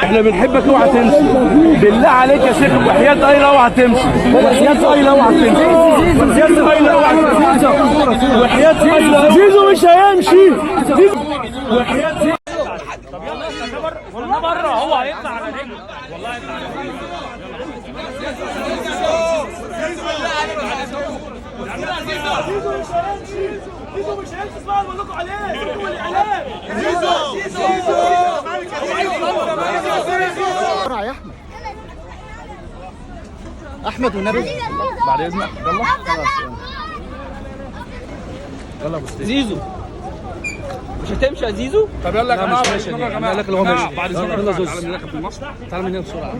احنا بنحبك، اوعى تمشي بالله عليك يا شيخ، وحياة ايلا اوعى تمشي، وحياة ايلا اوعى تمشي، وحياة ايلا اوعى تمشي، وحياة ايلا زيزو مش هيمشي، وحياة زيزو. طب يلا احنا بره هو هيطلع على رجله، والله هيطلع على رجله. زيزو مش هيمشي، اسمعوا اللي بقول لكم عليه، هو الاعلام. زيزو بسرعة يا أحمد والنبي بعد اذنك. يلا خلاص يلا ابو ستيف. زيزو مش هتمشي يا زيزو؟ طب يلا يا جماعه، ماشي يا جماعه، بعد اذنك بعد اذنك تعالى تعالى من هنا بسرعه.